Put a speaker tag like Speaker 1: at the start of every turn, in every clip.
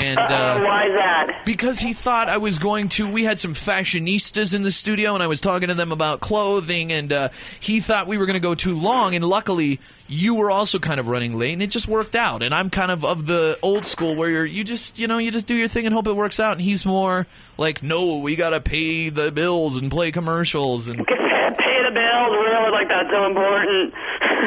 Speaker 1: And
Speaker 2: why is that?
Speaker 1: Because he thought I was going to. We had some fashionistas in the studio, and I was talking to them about clothing, and he thought we were going to go too long. And luckily, you were also kind of running late, and it just worked out. And I'm kind of the old school where you just do your thing and hope it works out. And he's more like, no, we got to pay the bills and play commercials and
Speaker 2: pay the bills. Really, like that's so important.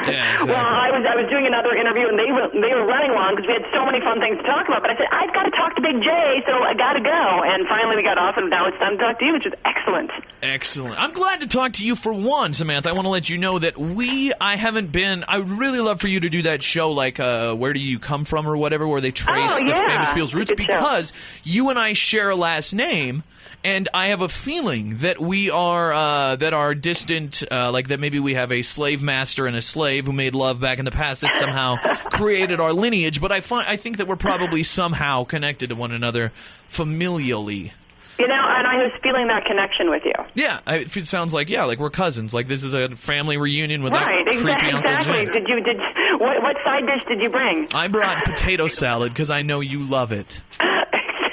Speaker 1: Yeah, exactly.
Speaker 2: Well, I was doing another interview, and they were running long because we had so many fun things to talk about. But I said, I've got to talk to Big J, so I got to go. And finally we got off, and now it's time to talk to you, which is excellent.
Speaker 1: Excellent. I'm glad to talk to you for one, Samantha. I want to let you know that I would really love for you to do that show, like Where Do You Come From or whatever, where they trace the famous people's roots, because you and I share a last name. And I have a feeling that we are that our distant, like that maybe we have a slave master and a slave who made love back in the past that somehow created our lineage. But I think that we're probably somehow connected to one another familially.
Speaker 2: You know, and I was feeling that connection with you.
Speaker 1: Yeah, it sounds like we're cousins. Like this is a family reunion with that creepy Uncle Jim.
Speaker 2: What side dish did you bring?
Speaker 1: I brought potato salad because I know you love it.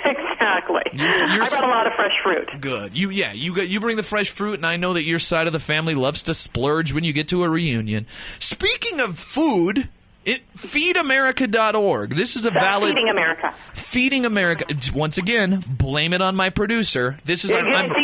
Speaker 2: Exactly. I brought a lot of fresh fruit.
Speaker 1: Good. You bring the fresh fruit, and I know that your side of the family loves to splurge when you get to a reunion. Speaking of food, feedamerica.org. This is a valid
Speaker 2: Feeding America.
Speaker 1: Feeding America. Once again, blame it on my producer. This is
Speaker 2: he's just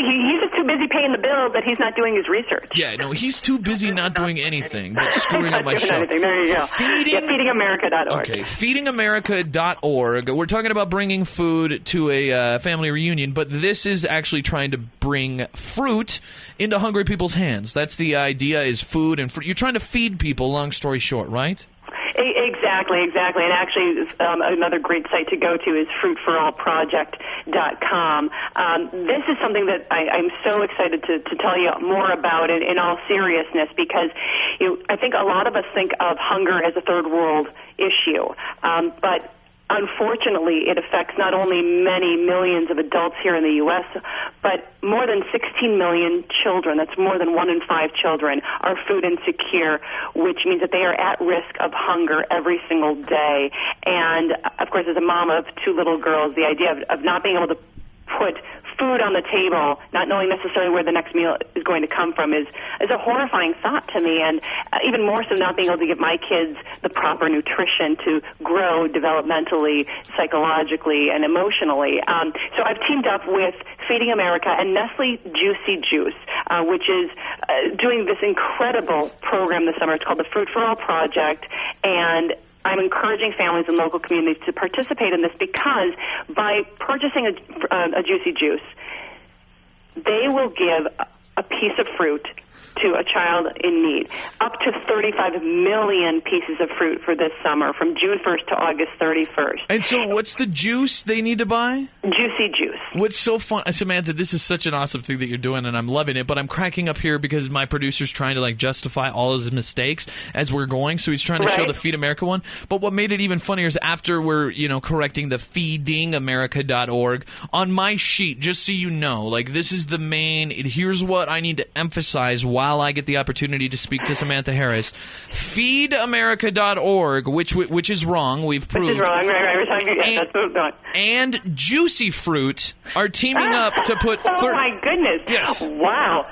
Speaker 2: too busy paying the bill that he's not doing his research.
Speaker 1: Yeah, no, he's too busy not doing anything but screwing up my show.
Speaker 2: Anything. There you go. Feedingamerica.org.
Speaker 1: Okay, feedingamerica.org. We're talking about bringing food to a family reunion, but this is actually trying to bring fruit into hungry people's hands. That's the idea, is food and fruit. You're trying to feed people, long story short, right?
Speaker 2: Exactly. And actually, another great site to go to is fruitforallproject.com. This is something that I'm so excited to tell you more about in all seriousness, because I think a lot of us think of hunger as a third world issue, but unfortunately, it affects not only many millions of adults here in the U.S., but more than 16 million children. That's more than 1 in 5 children are food insecure, which means that they are at risk of hunger every single day. And, of course, as a mom of 2 little girls, the idea of not being able to put food on the table, not knowing necessarily where the next meal is going to come from, is a horrifying thought to me, and even more so not being able to give my kids the proper nutrition to grow developmentally, psychologically, and emotionally. So I've teamed up with Feeding America and Nestle Juicy Juice, which is doing this incredible program this summer. It's called the Fruit for All Project, and I'm encouraging families and local communities to participate in this, because by purchasing a Juicy Juice, they will give a piece of fruit to a child in need. Up to 35 million pieces of fruit for this summer, from June 1st to August 31st.
Speaker 1: And so what's the juice they need to buy?
Speaker 2: Juicy Juice.
Speaker 1: What's so fun, Samantha, this is such an awesome thing that you're doing, and I'm loving it, but I'm cracking up here because my producer's trying to justify all his mistakes as we're going, so he's trying to show the Feed America one. But what made it even funnier is after we're, correcting the feedingamerica.org, on my sheet, just so you know, this is the main, here's what I need to emphasize while I get the opportunity to speak to Samantha Harris. Feedamerica.org, which is wrong, we've proved.
Speaker 2: Which is wrong, right. That's moved on.
Speaker 1: And Juicy Fruit are teaming up to put...
Speaker 2: Oh, my goodness.
Speaker 1: Yes.
Speaker 2: Wow.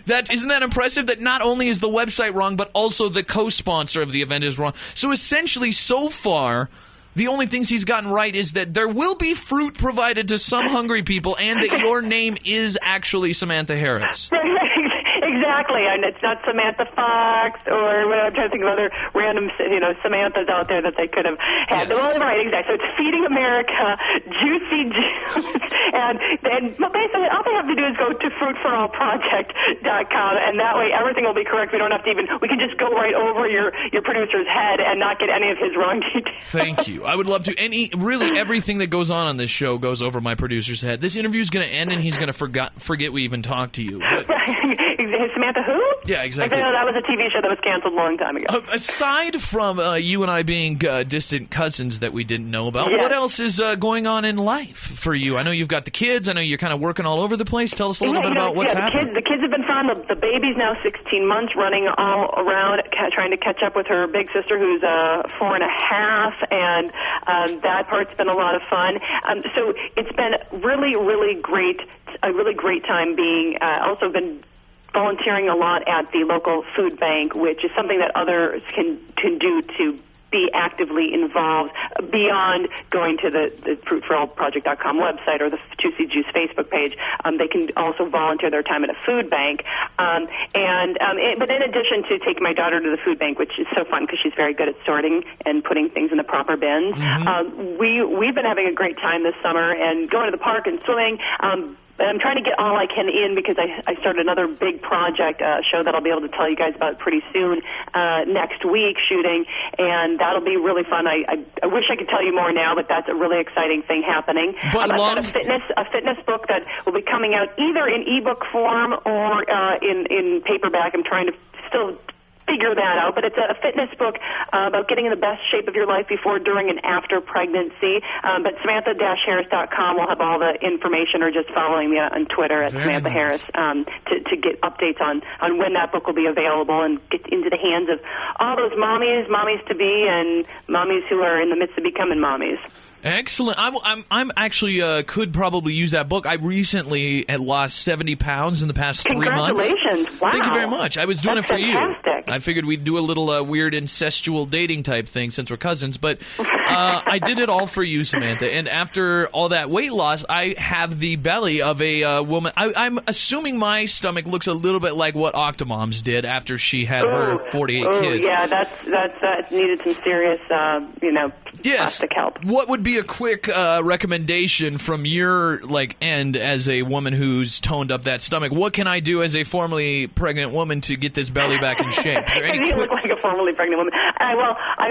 Speaker 1: Isn't that impressive? That not only is the website wrong, but also the co-sponsor of the event is wrong. So essentially, so far, the only things he's gotten right is that there will be fruit provided to some hungry people, and that your name is actually Samantha Harris.
Speaker 2: Exactly, and it's not Samantha Fox, or I'm trying to think of other random, Samanthas out there that they could have had.
Speaker 1: Yes.
Speaker 2: Well, right, exactly. So it's Feeding America, Juicy Juice, and basically all they have to do is go to fruitforallproject.com, and that way everything will be correct. We don't have to we can just go right over your producer's head and not get any of his wrong details.
Speaker 1: Thank you. I would love to. Really, everything that goes on this show goes over my producer's head. This interview is going to end, and he's going to forget we even talked to you. But...
Speaker 2: Right. Samantha who?
Speaker 1: Yeah, exactly.
Speaker 2: I know that was a TV show that was canceled a long time ago.
Speaker 1: Aside from you and I being distant cousins that we didn't know about, what else is going on in life for you? I know you've got the kids. I know you're kind of working all over the place. Tell us a little bit about what's happening.
Speaker 2: The kids have been fun. The baby's now 16 months, running all around, trying to catch up with her big sister, who's 4 and a half, and that part's been a lot of fun. So it's been really, really great. A really great time being. Also been volunteering a lot at the local food bank, which is something that others can do to be actively involved beyond going to the fruitforallproject.com website or the 2C Juice Facebook page. They can also volunteer their time at a food bank. But in addition to taking my daughter to the food bank, which is so fun because she's very good at sorting and putting things in the proper bins, we've been having a great time this summer and going to the park and swimming. I'm trying to get all I can in because I started another big project, a show that I'll be able to tell you guys about pretty soon, next week shooting, and that'll be really fun. I wish I could tell you more now, but that's a really exciting thing happening.
Speaker 1: But
Speaker 2: I've got a fitness book that will be coming out either in ebook form or in paperback. I'm trying to still figure that out, but it's a fitness book about getting in the best shape of your life before, during, and after pregnancy. But Samantha-Harris.com will have all the information, or just following me on Twitter at Samantha Harris to get updates on when that book will be available and get into the hands of all those mommies to be, and mommies who are in the midst of becoming mommies.
Speaker 1: Excellent. I'm actually could probably use that book. I recently had lost 70 pounds in the past 3 months.
Speaker 2: Congratulations! Wow.
Speaker 1: Thank you very much. I was doing it for
Speaker 2: fantastic.
Speaker 1: you. I figured we'd do a little weird incestual dating type thing since we're cousins, but I did it all for you, Samantha. And after all that weight loss, I have the belly of a woman. I'm assuming my stomach looks a little bit like what Octomom's did after she had her 48 kids.
Speaker 2: Yeah, that's needed some serious, plastic help.
Speaker 1: What would be a quick recommendation from your end as a woman who's toned up that stomach? What can I do as a formerly pregnant woman to get this belly back in shape? Is there any
Speaker 2: you look like a formerly pregnant woman. I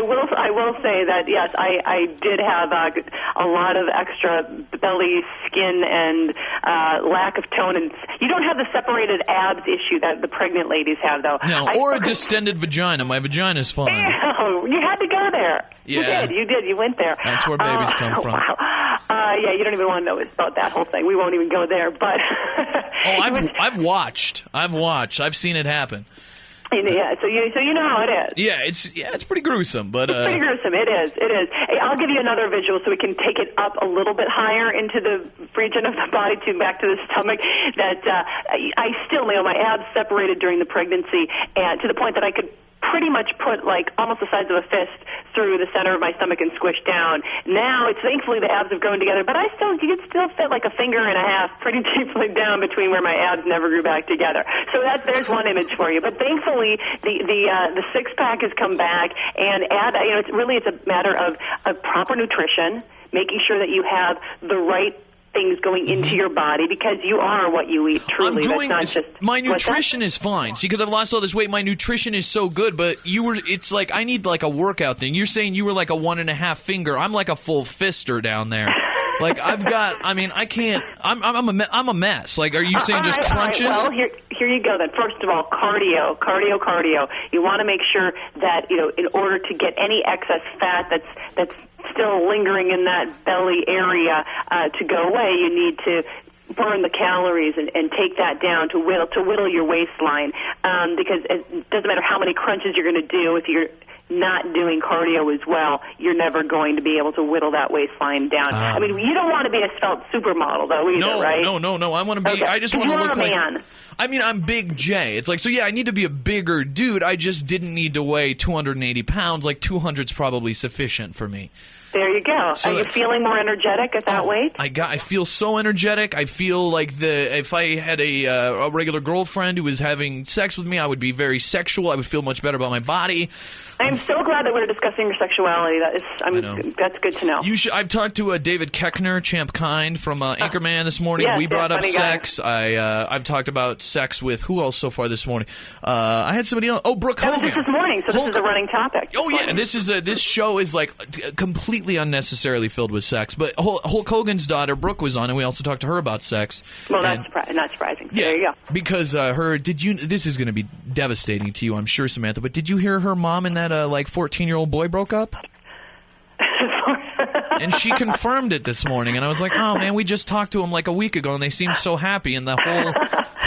Speaker 2: will say that yes, I did have a lot of extra belly skin and lack of tone, and you don't have the separated abs issue that the pregnant ladies have, though.
Speaker 1: No, or a distended vagina. My vagina's fine.
Speaker 2: You had to go there.
Speaker 1: Yeah.
Speaker 2: You did. You went there.
Speaker 1: That's where babies come from.
Speaker 2: Wow. Yeah, you don't even want to know about that whole thing. We won't even go there. But
Speaker 1: I've watched. I've seen it happen.
Speaker 2: Yeah, so you know how it is.
Speaker 1: Yeah, it's pretty gruesome, but
Speaker 2: it's pretty gruesome. It is. Hey, I'll give you another visual so we can take it up a little bit higher into the region of the body, back to the stomach. That I still, my abs separated during the pregnancy, and to the point that I could pretty much put almost the size of a fist through the center of my stomach and squish down. Now, thankfully the abs have grown together, but you could still fit like a finger and a half pretty deeply down between where my abs never grew back together. So there's one image for you. But thankfully the six pack has come back, and it's a matter of proper nutrition, making sure that you have the right things going into your body, because you are what you eat, truly.
Speaker 1: My nutrition is fine. See, because I've lost all this weight, my nutrition is so good, but it's like I need like a workout thing. You're saying you were like a 1.5 finger. I'm like a full fister down there. I can't. I'm a mess. Like, are you saying just crunches?
Speaker 2: Well, here you go then. First of all, cardio. You want to make sure that, in order to get any excess fat that's still lingering in that belly area to go away, you need to burn the calories and take that down to whittle your waistline, because it doesn't matter how many crunches you're going to do. If you're not doing cardio as well, you're never going to be able to whittle that waistline down. You don't want to be a svelte supermodel, though, either, right?
Speaker 1: No. I want to be. Okay. I just want to look like.
Speaker 2: Man.
Speaker 1: I'm Big J. It's I need to be a bigger dude. I just didn't need to weigh 280 pounds. 200's probably sufficient for me.
Speaker 2: There you go. So are you feeling more energetic at that weight?
Speaker 1: I feel so energetic. I feel like if I had a regular girlfriend who was having sex with me, I would be very sexual. I would feel much better about my body.
Speaker 2: I'm so glad that we're discussing your sexuality. That's good to know.
Speaker 1: I've talked to David Keckner, Champ Kind from Anchorman this morning.
Speaker 2: Yes,
Speaker 1: we brought up sex.
Speaker 2: I've
Speaker 1: talked about sex with who else so far this morning? I had somebody else. Oh, Brooke Hogan.
Speaker 2: That was just this morning, so this is a running topic.
Speaker 1: Oh yeah, this show is completely completely unnecessarily filled with sex. But Hulk Hogan's daughter, Brooke, was on, and we also talked to her about sex.
Speaker 2: Well, that's not surprising. So
Speaker 1: yeah,
Speaker 2: there you go.
Speaker 1: Because this is going to be devastating to you, I'm sure, Samantha, but did you hear her mom and that 14-year-old boy broke up? And she confirmed it this morning, and I was like, oh, man, we just talked to them like a week ago, and they seemed so happy, and the whole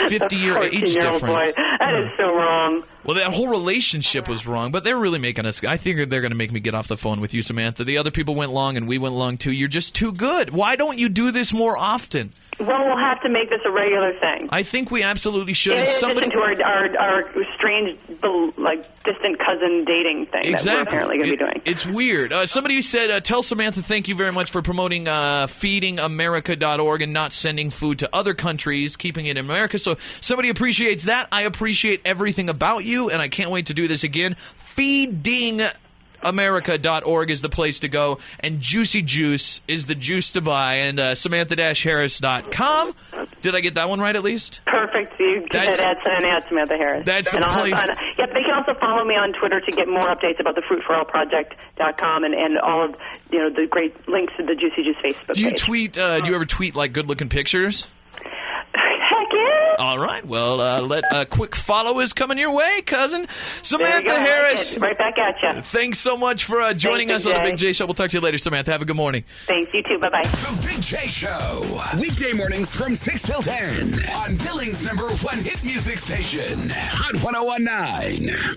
Speaker 1: 50-year age difference.
Speaker 2: Boy. That is so wrong.
Speaker 1: Well, that whole relationship was wrong, but they're really making us... I think they're going to make me get off the phone with you, Samantha. The other people went long, and we went long, too. You're just too good. Why don't you do this more often?
Speaker 2: Well, we'll have to make this a regular thing.
Speaker 1: I think we absolutely should.
Speaker 2: In addition to our strange, distant cousin dating thing that we're apparently going to be doing.
Speaker 1: It's weird. Somebody said, tell Samantha thank you very much for promoting feedingamerica.org and not sending food to other countries, keeping it in America. So somebody appreciates that. I appreciate everything about you, and I can't wait to do this again. Feedingamerica.org is the place to go, and Juicy Juice is the juice to buy, and Samantha-Harris.com. Did I get that one right at least?
Speaker 2: Perfect. You get at Samantha Harris.
Speaker 1: That's the place.
Speaker 2: Yep, they can also follow me on Twitter to get more updates about the fruitforallproject.com and all of the great links to the Juicy Juice Facebook page.
Speaker 1: Do you ever tweet good-looking pictures?
Speaker 2: Heck yeah.
Speaker 1: All right. Well, a quick follow is coming your way, cousin. Samantha Harris.
Speaker 2: Right back at you.
Speaker 1: Thanks so much for joining us on the Big J Show. We'll talk to you later, Samantha. Have a good morning.
Speaker 2: Thanks. You too. Bye-bye.
Speaker 3: The Big J Show. Weekday mornings from 6 till 10 on Billings' #1 hit music station, Hot 101.9.